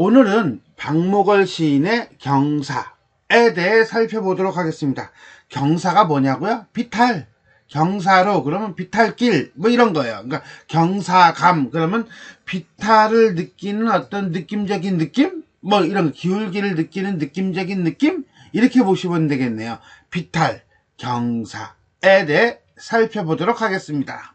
오늘은 박목월 시인의 경사에 대해 살펴보도록 하겠습니다. 경사가 뭐냐고요? 비탈. 경사로 그러면 비탈길 뭐 이런 거예요. 그러니까 경사감 그러면 비탈을 느끼는 어떤 느낌적인 느낌? 뭐 이런 기울기를 느끼는 느낌적인 느낌? 이렇게 보시면 되겠네요. 비탈, 경사에 대해 살펴보도록 하겠습니다.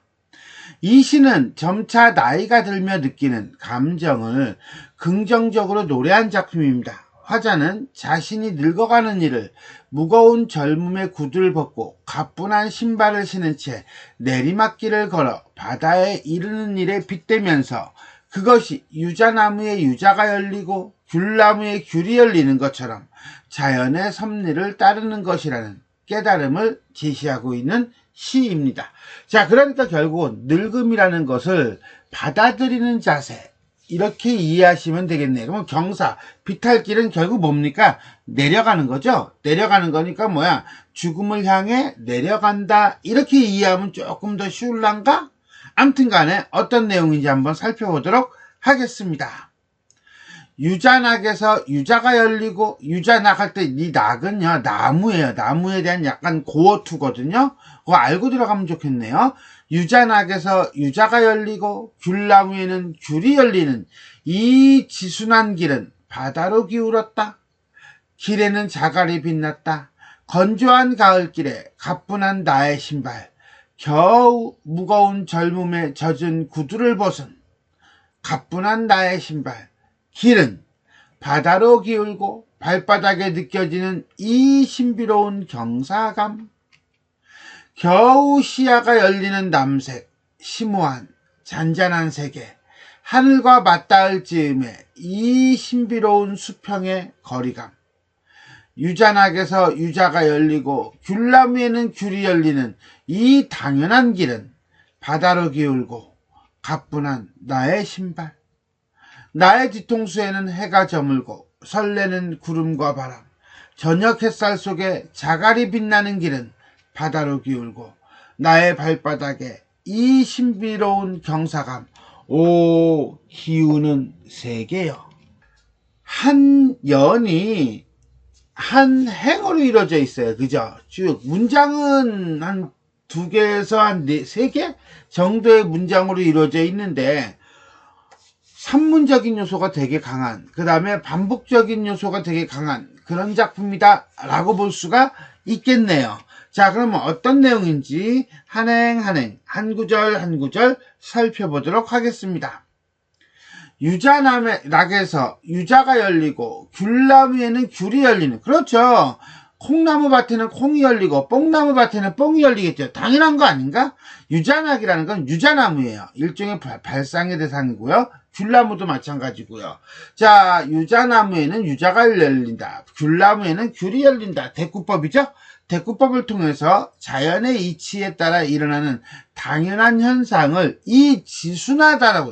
이 시는 점차 나이가 들며 느끼는 감정을 긍정적으로 노래한 작품입니다. 화자는 자신이 늙어가는 일을 무거운 젊음의 구두를 벗고 가뿐한 신발을 신은 채 내리막길을 걸어 바다에 이르는 일에 빗대면서 그것이 유자나무에 유자가 열리고 귤나무에 귤이 열리는 것처럼 자연의 섭리를 따르는 것이라는 깨달음을 제시하고 있는 시입니다. 자, 그러니까 결국은 늙음이라는 것을 받아들이는 자세, 이렇게 이해하시면 되겠네요. 그럼 경사, 비탈길은 결국 뭡니까? 내려가는 거죠. 내려가는 거니까 뭐야? 죽음을 향해 내려간다, 이렇게 이해하면 조금 더 쉬울란가? 아무튼 간에 어떤 내용인지 한번 살펴보도록 하겠습니다. 유자낙에서 유자가 열리고, 유자낙 할 때 이 낙은요, 나무예요. 나무에 대한 약간 고어투거든요. 그거 알고 들어가면 좋겠네요. 유자낙에서 유자가 열리고 귤나무에는 귤이 열리는 이 지순한 길은 바다로 기울었다. 길에는 자갈이 빛났다. 건조한 가을길에 가뿐한 나의 신발, 겨우 무거운 젊음에 젖은 구두를 벗은 가뿐한 나의 신발, 길은 바다로 기울고 발바닥에 느껴지는 이 신비로운 경사감, 겨우 시야가 열리는 남색, 심오한 잔잔한 세계, 하늘과 맞닿을 즈음에 이 신비로운 수평의 거리감, 유자낙에서 유자가 열리고 귤나무에는 귤이 열리는 이 당연한 길은 바다로 기울고 가뿐한 나의 신발, 나의 뒤통수에는 해가 저물고 설레는 구름과 바람, 저녁 햇살 속에 자갈이 빛나는 길은 바다로 기울고 나의 발바닥에 이 신비로운 경사감, 오 기우는 세계여. 한 연이 한 행으로 이루어져 있어요. 그죠? 쭉 문장은 한 2개에서 한 3개 정도의 문장으로 이루어져 있는데 산문적인 요소가 되게 강한, 그 다음에 반복적인 요소가 되게 강한 그런 작품이다 라고 볼 수가 있겠네요. 자, 그러면 어떤 내용인지 한 한 구절 한 구절 살펴보도록 하겠습니다. 유자낙에서 유자가 열리고 귤나무에는 귤이 열리는, 그렇죠. 콩나무 밭에는 콩이 열리고 뽕나무 밭에는 뽕이 열리겠죠. 당연한 거 아닌가? 유자낙이라는 건 유자나무예요. 일종의 발상의 대상이고요. 귤나무도 마찬가지고요. 자, 유자나무에는 유자가 열린다. 귤나무에는 귤이 열린다. 대꾸법이죠. 대꾸법을 통해서 자연의 이치에 따라 일어나는 당연한 현상을 이 지순하다,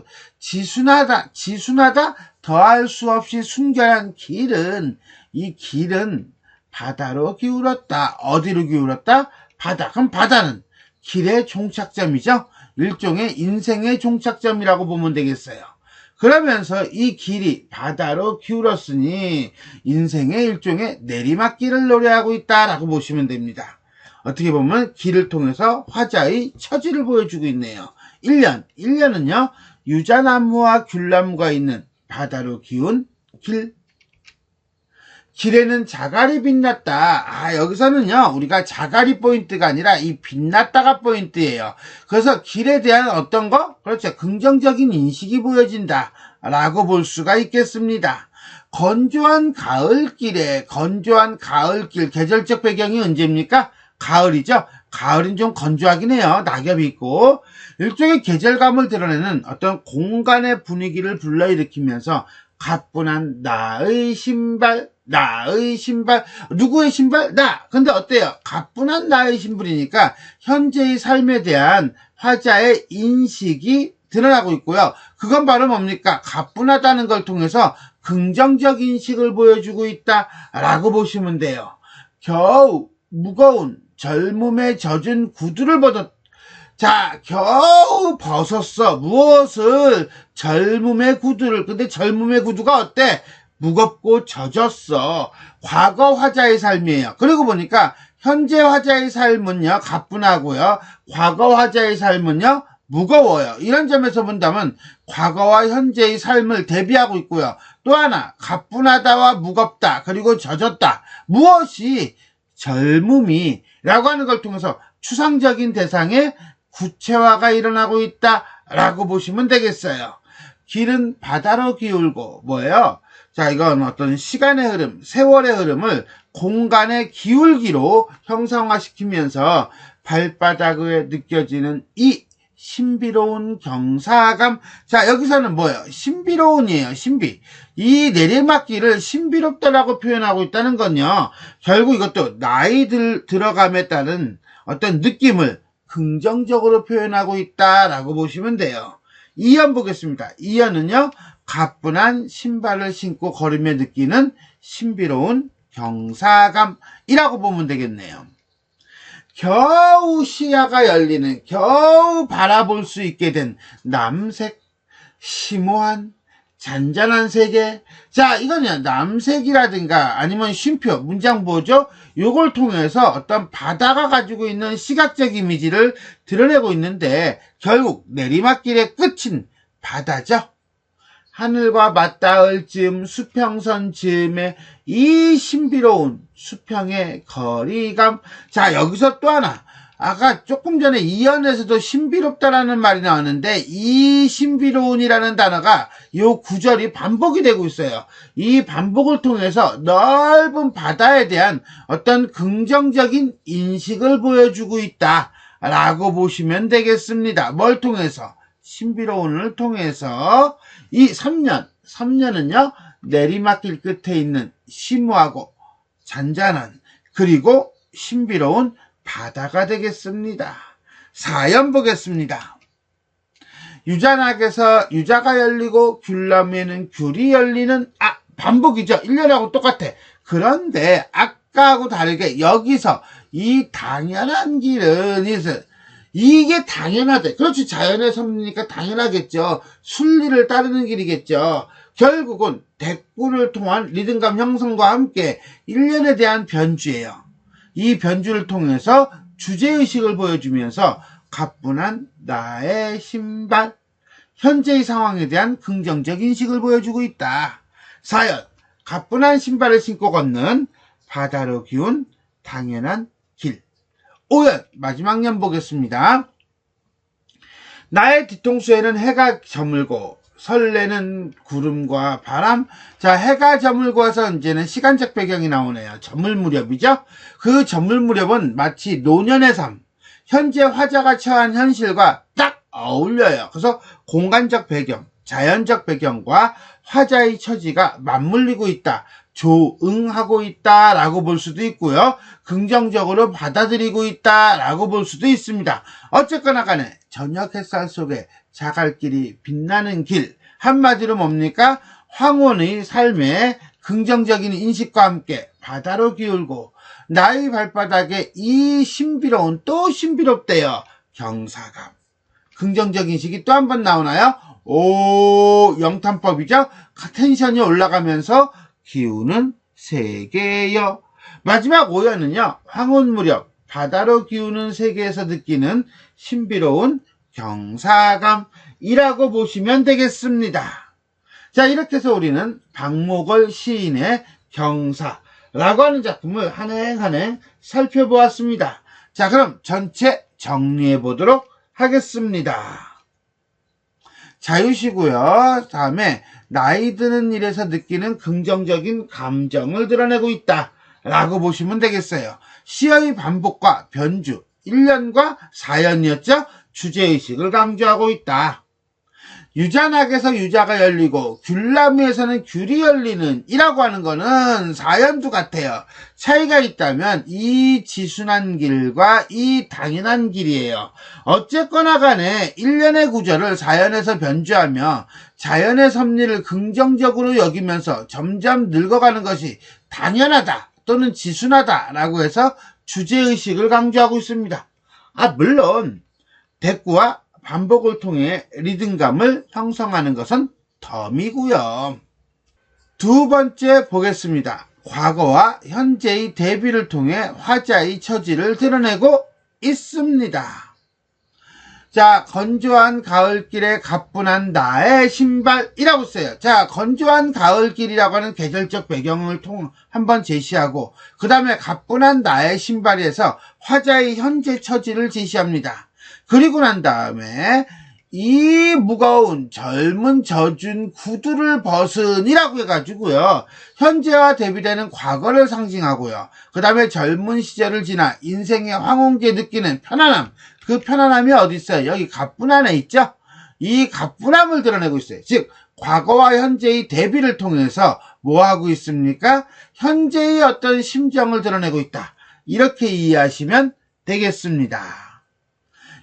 더할 수 없이 순결한 길은, 이 길은 바다로 기울었다. 어디로 기울었다? 바다. 그럼 바다는 길의 종착점이죠. 일종의 인생의 종착점이라고 보면 되겠어요. 그러면서 이 길이 바다로 기울었으니 인생의 일종의 내리막길을 노래하고 있다라고 보시면 됩니다. 어떻게 보면 길을 통해서 화자의 처지를 보여주고 있네요. 1년은요, 유자나무와 귤나무가 있는 바다로 기운 길. 길에는 자갈이 빛났다. 여기서는요, 우리가 자갈이 포인트가 아니라 이 빛났다가 포인트예요. 그래서 길에 대한 어떤 거? 그렇죠. 긍정적인 인식이 보여진다 라고 볼 수가 있겠습니다. 건조한 가을길에, 건조한 가을길, 계절적 배경이 언제입니까? 가을이죠. 가을은 좀 건조하긴 해요. 낙엽이 있고. 일종의 계절감을 드러내는 어떤 공간의 분위기를 불러일으키면서 가뿐한 나의 신발, 누구의 신발? 나. 근데 어때요? 가뿐한 나의 신발이니까 현재의 삶에 대한 화자의 인식이 드러나고 있고요. 그건 바로 뭡니까? 가뿐하다는 걸 통해서 긍정적 인식을 보여주고 있다라고 보시면 돼요. 겨우 무거운 젊음에 젖은 구두를 벗었. 자, 겨우 벗었어. 무엇을? 젊음의 구두를. 근데 젊음의 구두가 어때? 무겁고 젖었어. 과거 화자의 삶이에요. 그리고 보니까 현재 화자의 삶은요, 가뿐하고요. 과거 화자의 삶은요, 무거워요. 이런 점에서 본다면 과거와 현재의 삶을 대비하고 있고요. 또 하나, 가뿐하다와 무겁다, 그리고 젖었다. 무엇이? 젊음이라고 하는 걸 통해서 추상적인 대상의 구체화가 일어나고 있다라고 보시면 되겠어요. 길은 바다로 기울고 뭐예요? 자, 이건 어떤 시간의 흐름, 세월의 흐름을 공간의 기울기로 형상화시키면서 발바닥에 느껴지는 이 신비로운 경사감. 자, 여기서는 뭐예요? 신비로운이에요. 신비. 이 내리막길을 신비롭다라고 표현하고 있다는 건요, 결국 이것도 나이 들어감에 따른 어떤 느낌을 긍정적으로 표현하고 있다라고 보시면 돼요. 2연 보겠습니다. 2연은요, 가뿐한 신발을 신고 걸으며 느끼는 신비로운 경사감이라고 보면 되겠네요. 겨우 시야가 열리는, 겨우 바라볼 수 있게 된 남색, 심오한, 잔잔한 세계. 자, 이거는 남색이라든가 아니면 쉼표, 문장 보죠? 요걸 통해서 어떤 바다가 가지고 있는 시각적 이미지를 드러내고 있는데, 결국 내리막길의 끝인 바다죠. 하늘과 맞닿을 즈음 수평선 즈음의 이 신비로운 수평의 거리감. 자, 여기서 또 하나, 아까 조금 전에 이연에서도 신비롭다라는 말이 나왔는데, 이 신비로운이라는 단어가 요 구절이 반복이 되고 있어요. 이 반복을 통해서 넓은 바다에 대한 어떤 긍정적인 인식을 보여주고 있다라고 보시면 되겠습니다. 뭘 통해서? 신비로운을 통해서. 이 3년은요, 내리막길 끝에 있는 심오하고 잔잔한, 그리고 신비로운 바다가 되겠습니다. 4연 보겠습니다. 유자낙에서 유자가 열리고 귤나무에는 귤이 열리는, 반복이죠. 1년하고 똑같아. 그런데 아까하고 다르게 여기서 이 당연한 길은 이게 당연하대. 그렇지, 자연의 섭리니까 당연하겠죠. 순리를 따르는 길이겠죠. 결국은 대꾸를 통한 리듬감 형성과 함께 1년에 대한 변주예요. 이 변주를 통해서 주제의식을 보여주면서 가뿐한 나의 신발, 현재의 상황에 대한 긍정적 인식을 보여주고 있다. 4연, 가뿐한 신발을 신고 걷는 바다로 기운 당연한 길. 5연, 마지막 연 보겠습니다. 나의 뒤통수에는 해가 저물고 설레는 구름과 바람. 자, 해가 저물고 해서 이제는 시간적 배경이 나오네요. 저물 무렵이죠. 그 저물 무렵은 마치 노년의 삶, 현재 화자가 처한 현실과 딱 어울려요. 그래서 공간적 배경, 자연적 배경과 화자의 처지가 맞물리고 있다, 조응하고 있다라고 볼 수도 있고요. 긍정적으로 받아들이고 있다라고 볼 수도 있습니다. 어쨌거나 간에 저녁 햇살 속에 자갈길이 빛나는 길. 한마디로 뭡니까? 황혼의 삶의 긍정적인 인식과 함께 바다로 기울고 나의 발바닥에 이 신비로운, 또 신비롭대요, 경사감. 긍정적 인식이 또 한 번 나오나요? 오, 영탄법이죠? 텐션이 올라가면서 기우는 세계여. 마지막 5연은요, 황혼 무렵 바다로 기우는 세계에서 느끼는 신비로운 경사감이라고 보시면 되겠습니다. 자, 이렇게 해서 우리는 박목월 시인의 경사라고 하는 작품을 한행 살펴보았습니다. 자, 그럼 전체 정리해 보도록 하겠습니다. 자유시고요. 다음에 나이 드는 일에서 느끼는 긍정적인 감정을 드러내고 있다 라고 보시면 되겠어요. 시의 반복과 변주, 1년과 4연이었죠. 주제의식을 강조하고 있다. 유자낙에서 유자가 열리고 귤나무에서는 귤이 열리는 이라고 하는 거는 4연도 같아요. 차이가 있다면 이 지순한 길과 이 당연한 길이에요. 어쨌거나 간에 1년의 구절을 4연에서 변주하며 자연의 섭리를 긍정적으로 여기면서 점점 늙어가는 것이 당연하다 또는 지순하다 라고 해서 주제의식을 강조하고 있습니다. 물론 대꾸와 반복을 통해 리듬감을 형성하는 것은 덤이고요. 두 번째 보겠습니다. 과거와 현재의 대비를 통해 화자의 처지를 드러내고 있습니다. 자, 건조한 가을길에 가뿐한 나의 신발이라고 써요. 자, 건조한 가을길이라고 하는 계절적 배경을 한번 제시하고 그 다음에 가뿐한 나의 신발에서 화자의 현재 처지를 제시합니다. 그리고 난 다음에 이 무거운 젊은 젖은 구두를 벗은이라고 해가지고요. 현재와 대비되는 과거를 상징하고요. 그 다음에 젊은 시절을 지나 인생의 황혼기에 느끼는 편안함. 그 편안함이 어디 있어요? 여기 가뿐함에 있죠? 이 가뿐함을 드러내고 있어요. 즉 과거와 현재의 대비를 통해서 뭐 하고 있습니까? 현재의 어떤 심정을 드러내고 있다. 이렇게 이해하시면 되겠습니다.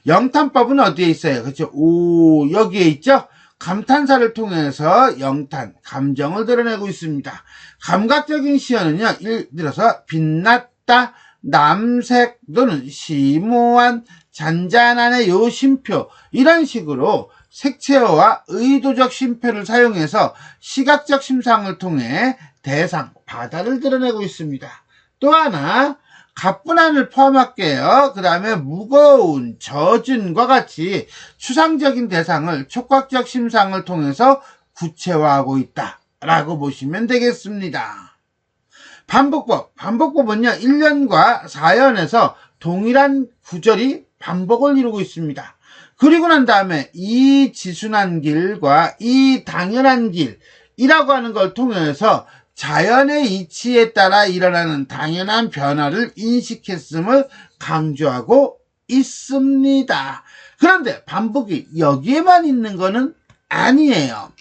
영탄법은 어디에 있어요? 그렇죠? 오, 여기에 있죠? 감탄사를 통해서 영탄, 감정을 드러내고 있습니다. 감각적인 시어는요, 예를 들어서 빛났다, 남색 또는 심오한, 잔잔한의 요 쉼표, 이런 식으로 색채어와 의도적 쉼표를 사용해서 시각적 심상을 통해 대상, 바다를 드러내고 있습니다. 또 하나, 가뿐함을 포함할게요. 그 다음에 무거운, 젖은과 같이 추상적인 대상을 촉각적 심상을 통해서 구체화하고 있다 라고 보시면 되겠습니다. 반복법, 반복법은요 1년과 4연에서 동일한 구절이 반복을 이루고 있습니다. 그리고 난 다음에 이 지순한 길과 이 당연한 길이라고 하는 걸 통해서 자연의 이치에 따라 일어나는 당연한 변화를 인식했음을 강조하고 있습니다. 그런데 반복이 여기에만 있는 것은 아니에요.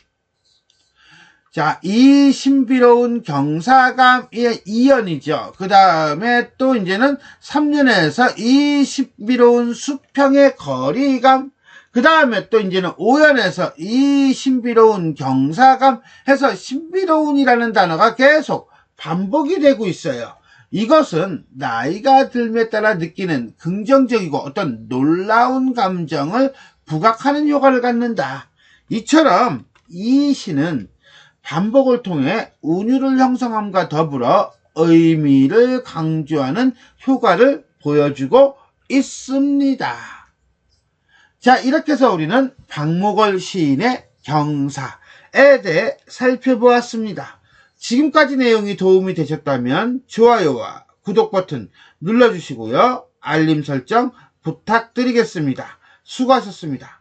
자, 이 신비로운 경사감의 2연이죠. 그 다음에 또 이제는 3년에서 이 신비로운 수평의 거리감, 그 다음에 또 이제는 5연에서 이 신비로운 경사감 해서 신비로운이라는 단어가 계속 반복이 되고 있어요. 이것은 나이가 들에 따라 느끼는 긍정적이고 어떤 놀라운 감정을 부각하는 효과를 갖는다. 이처럼 이 시는 반복을 통해 운율을 형성함과 더불어 의미를 강조하는 효과를 보여주고 있습니다. 자, 이렇게 해서 우리는 박목월 시인의 경사에 대해 살펴보았습니다. 지금까지 내용이 도움이 되셨다면 좋아요와 구독 버튼 눌러주시고요. 알림 설정 부탁드리겠습니다. 수고하셨습니다.